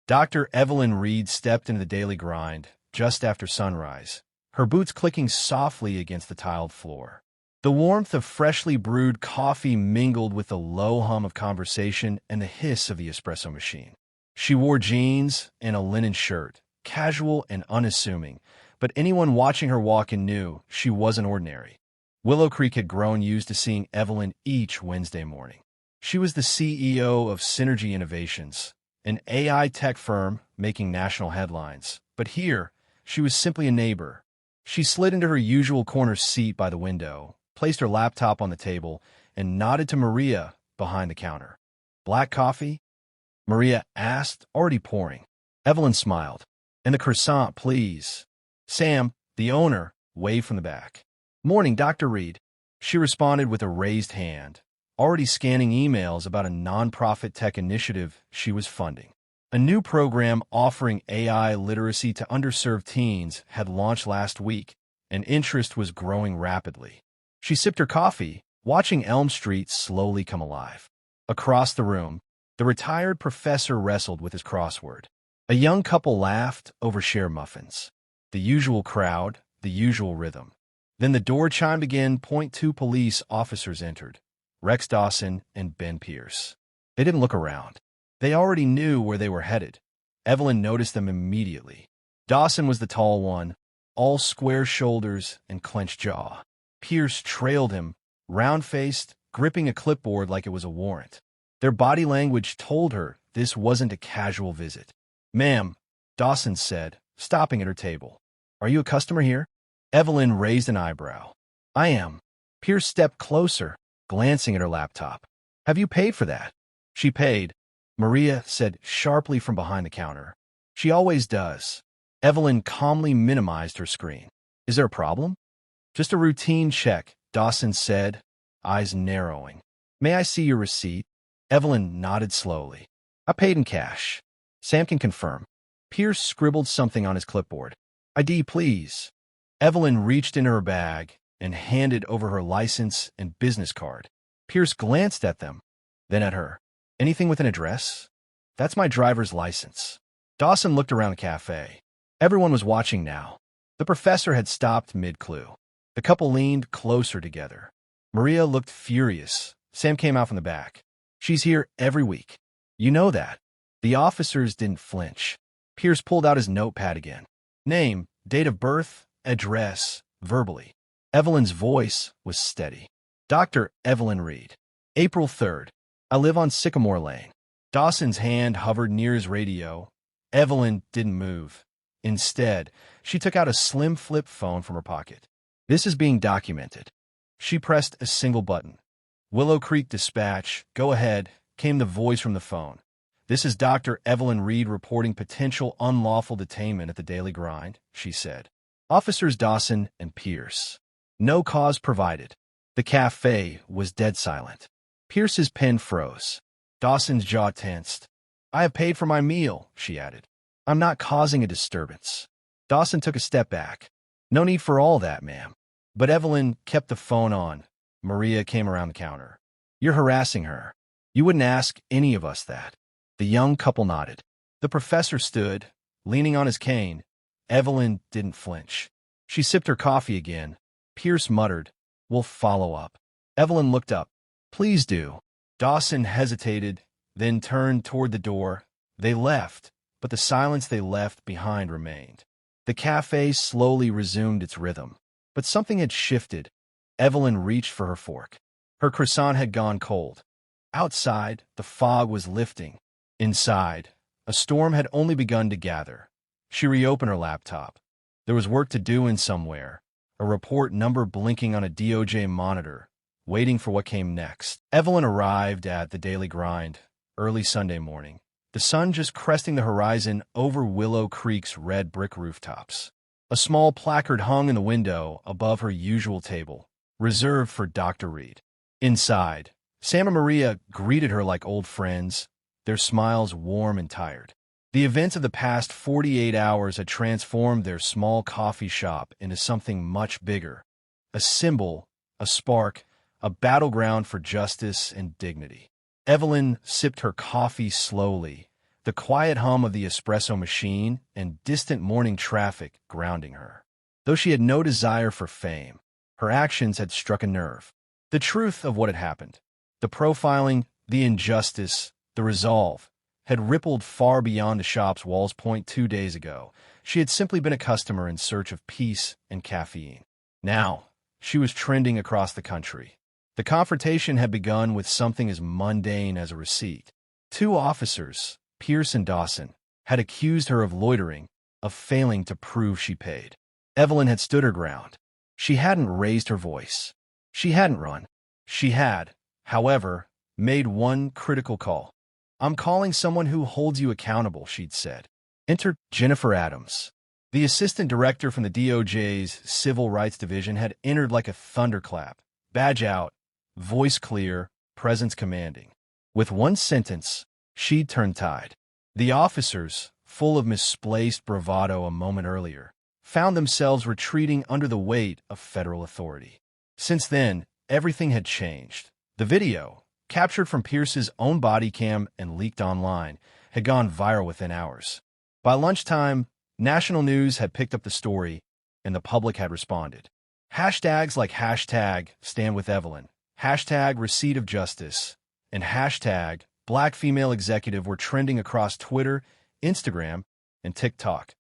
Dr. Evelyn Reed stepped into the daily grind just after sunrise, her boots clicking softly against the tiled floor. The warmth of freshly brewed coffee mingled with the low hum of conversation and the hiss of the espresso machine. She wore jeans and a linen shirt, casual and unassuming, but anyone watching her walk in knew she wasn't ordinary. Willow Creek had grown used to seeing Evelyn each Wednesday morning. She was the CEO of Synergy Innovations, an AI tech firm making national headlines. But here, she was simply a neighbor. She slid into her usual corner seat by the window, placed her laptop on the table, and nodded to Maria behind the counter. "Black coffee?" Maria asked, already pouring. Evelyn smiled. "And the croissant, please." Sam, the owner, waved from the back. "Morning, Dr. Reed." She responded with a raised hand, already scanning emails about a nonprofit tech initiative she was funding. A new program offering AI literacy to underserved teens had launched last week, and interest was growing rapidly. She sipped her coffee, watching Elm Street slowly come alive. Across the room, the retired professor wrestled with his crossword. A young couple laughed over shared muffins. The usual crowd, the usual rhythm. Then the door chimed again. Two police officers entered, Rex Dawson and Ben Pierce. They didn't look around. They already knew where they were headed. Evelyn noticed them immediately. Dawson was the tall one, all square shoulders and clenched jaw. Pierce trailed him, round-faced, gripping a clipboard like it was a warrant. Their body language told her this wasn't a casual visit. "Ma'am," Dawson said, stopping at her table. "Are you a customer here?" Evelyn raised an eyebrow. "I am." Pierce stepped closer, glancing at her laptop. "Have you paid for that?" "She paid," Maria said sharply from behind the counter. "She always does." Evelyn calmly minimized her screen. "Is there a problem?" "Just a routine check," Dawson said, eyes narrowing. "May I see your receipt?" Evelyn nodded slowly. "I paid in cash." "Sam can confirm." Pierce scribbled something on his clipboard. "ID, please." Evelyn reached into her bag and handed over her license and business card. Pierce glanced at them, then at her. "Anything with an address?" "That's my driver's license." Dawson looked around the cafe. Everyone was watching now. The professor had stopped mid-clue. The couple leaned closer together. Maria looked furious. Sam came out from the back. "She's here every week. You know that." The officers didn't flinch. Pierce pulled out his notepad again. Name, date of birth, address, verbally. Evelyn's voice was steady. "Dr. Evelyn Reed. April 3rd. I live on Sycamore Lane." Dawson's hand hovered near his radio. Evelyn didn't move. Instead, she took out a slim flip phone from her pocket. "This is being documented." She pressed a single button. "Willow Creek Dispatch, go ahead," came the voice from the phone. "This is Dr. Evelyn Reed reporting potential unlawful detainment at the Daily Grind," she said. "Officers Dawson and Pierce. No cause provided." The cafe was dead silent. Pierce's pen froze. Dawson's jaw tensed. "I have paid for my meal," she added. "I'm not causing a disturbance." Dawson took a step back. "No need for all that, ma'am." But Evelyn kept the phone on. Maria came around the counter. "You're harassing her. You wouldn't ask any of us that." The young couple nodded. The professor stood, leaning on his cane. Evelyn didn't flinch. She sipped her coffee again. Pierce muttered, "We'll follow up." Evelyn looked up. "Please do." Dawson hesitated, then turned toward the door. They left, but the silence they left behind remained. The cafe slowly resumed its rhythm. But something had shifted. Evelyn reached for her fork. Her croissant had gone cold. Outside, the fog was lifting. Inside, a storm had only begun to gather. She reopened her laptop. There was work to do in somewhere, a report number blinking on a DOJ monitor, waiting for what came next. Evelyn arrived at the Daily Grind early Sunday morning, the sun just cresting the horizon over Willow Creek's red brick rooftops. A small placard hung in the window above her usual table, reserved for Dr. Reed. Inside, Sam and Maria greeted her like old friends, their smiles warm and tired. The events of the past 48 hours had transformed their small coffee shop into something much bigger. A symbol, a spark, a battleground for justice and dignity. Evelyn sipped her coffee slowly, the quiet hum of the espresso machine and distant morning traffic grounding her. Though she had no desire for fame, her actions had struck a nerve. The truth of what had happened, the profiling, the injustice, the resolve, had rippled far beyond the shop's walls. 2 days ago, she had simply been a customer in search of peace and caffeine. Now, she was trending across the country. The confrontation had begun with something as mundane as a receipt. Two officers, Pierce and Dawson, had accused her of loitering, of failing to prove she paid. Evelyn had stood her ground. She hadn't raised her voice. She hadn't run. She had, however, made one critical call. "I'm calling someone who holds you accountable," she'd said. Enter Jennifer Adams. The assistant director from the DOJ's Civil Rights Division had entered like a thunderclap, badge out, voice clear, presence commanding. With one sentence, she'd turned tide. The officers, full of misplaced bravado a moment earlier, found themselves retreating under the weight of federal authority. Since then, everything had changed. The video, captured from Pierce's own body cam and leaked online, had gone viral within hours. By lunchtime, national news had picked up the story, and the public had responded. Hashtags like hashtag stand with Evelyn, hashtag receipt of justice, and hashtag black female executive were trending across Twitter, Instagram, and TikTok.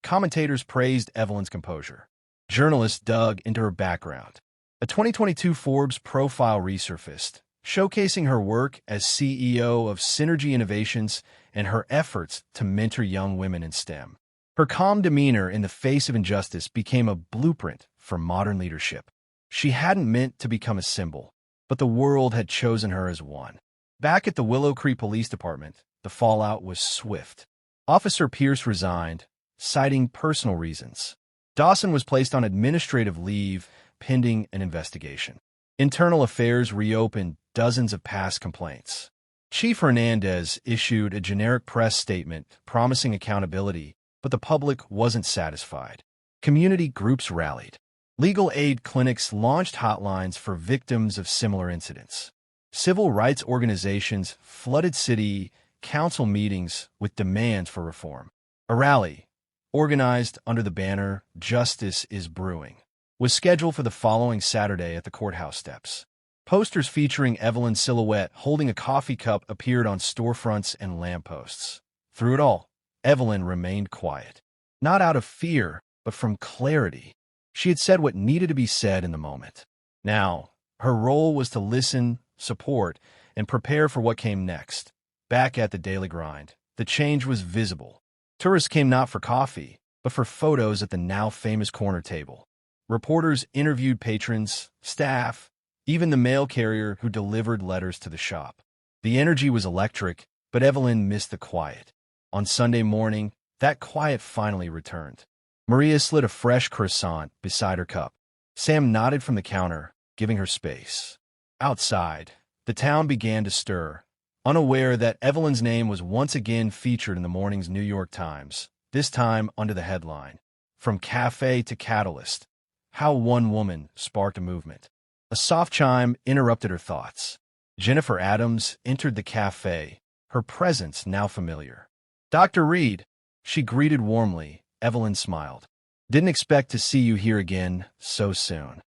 Commentators praised Evelyn's composure. Journalists dug into her background. A 2022 Forbes profile resurfaced, showcasing her work as CEO of Synergy Innovations and her efforts to mentor young women in STEM. Her calm demeanor in the face of injustice became a blueprint for modern leadership. She hadn't meant to become a symbol, but the world had chosen her as one. Back at the Willow Creek Police Department, the fallout was swift. Officer Pierce resigned, citing personal reasons. Dawson was placed on administrative leave pending an investigation. Internal Affairs reopened dozens of past complaints. Chief Hernandez issued a generic press statement promising accountability, but the public wasn't satisfied. Community groups rallied. Legal aid clinics launched hotlines for victims of similar incidents. Civil rights organizations flooded city council meetings with demands for reform. A rally, organized under the banner "Justice is Brewing," was scheduled for the following Saturday at the courthouse steps. Posters featuring Evelyn's silhouette holding a coffee cup appeared on storefronts and lampposts. Through it all, Evelyn remained quiet. Not out of fear, but from clarity. She had said what needed to be said in the moment. Now, her role was to listen, support, and prepare for what came next. Back at the daily grind, the change was visible. Tourists came not for coffee, but for photos at the now-famous corner table. Reporters interviewed patrons, staff, even the mail carrier who delivered letters to the shop. The energy was electric, but Evelyn missed the quiet. On Sunday morning, that quiet finally returned. Maria slid a fresh croissant beside her cup. Sam nodded from the counter, giving her space. Outside, the town began to stir, unaware that Evelyn's name was once again featured in the morning's New York Times, this time under the headline, "From Cafe to Catalyst: How One Woman Sparked a Movement." A soft chime interrupted her thoughts. Jennifer Adams entered the cafe, her presence now familiar. "Dr. Reed," she greeted warmly. Evelyn smiled. "Didn't expect to see you here again so soon."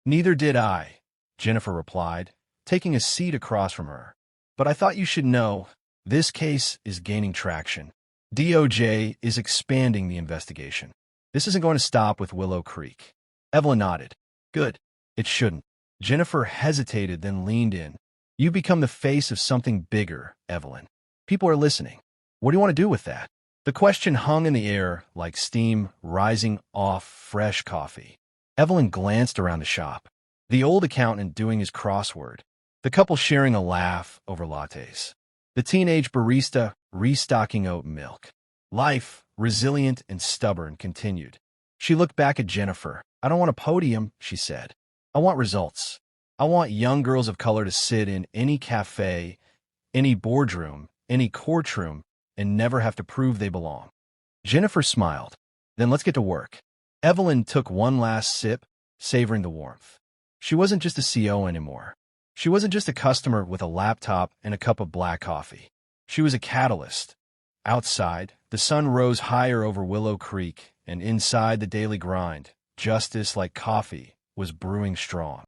"Neither did I," Jennifer replied, taking a seat across from her. "But I thought you should know, this case is gaining traction. DOJ is expanding the investigation. This isn't going to stop with Willow Creek." Evelyn nodded. "Good. It shouldn't." Jennifer hesitated, then leaned in. "You've become the face of something bigger, Evelyn. People are listening. What do you want to do with that?" The question hung in the air like steam rising off fresh coffee. Evelyn glanced around the shop. The old accountant doing his crossword. The couple sharing a laugh over lattes. The teenage barista restocking oat milk. Life, resilient and stubborn, continued. She looked back at Jennifer. "I don't want a podium," she said. "I want results. I want young girls of color to sit in any cafe, any boardroom, any courtroom, and never have to prove they belong." Jennifer smiled. "Then let's get to work." Evelyn took one last sip, savoring the warmth. She wasn't just a CO anymore. She wasn't just a customer with a laptop and a cup of black coffee. She was a catalyst. Outside, the sun rose higher over Willow Creek, and inside the daily grind, justice like coffee was brewing strong.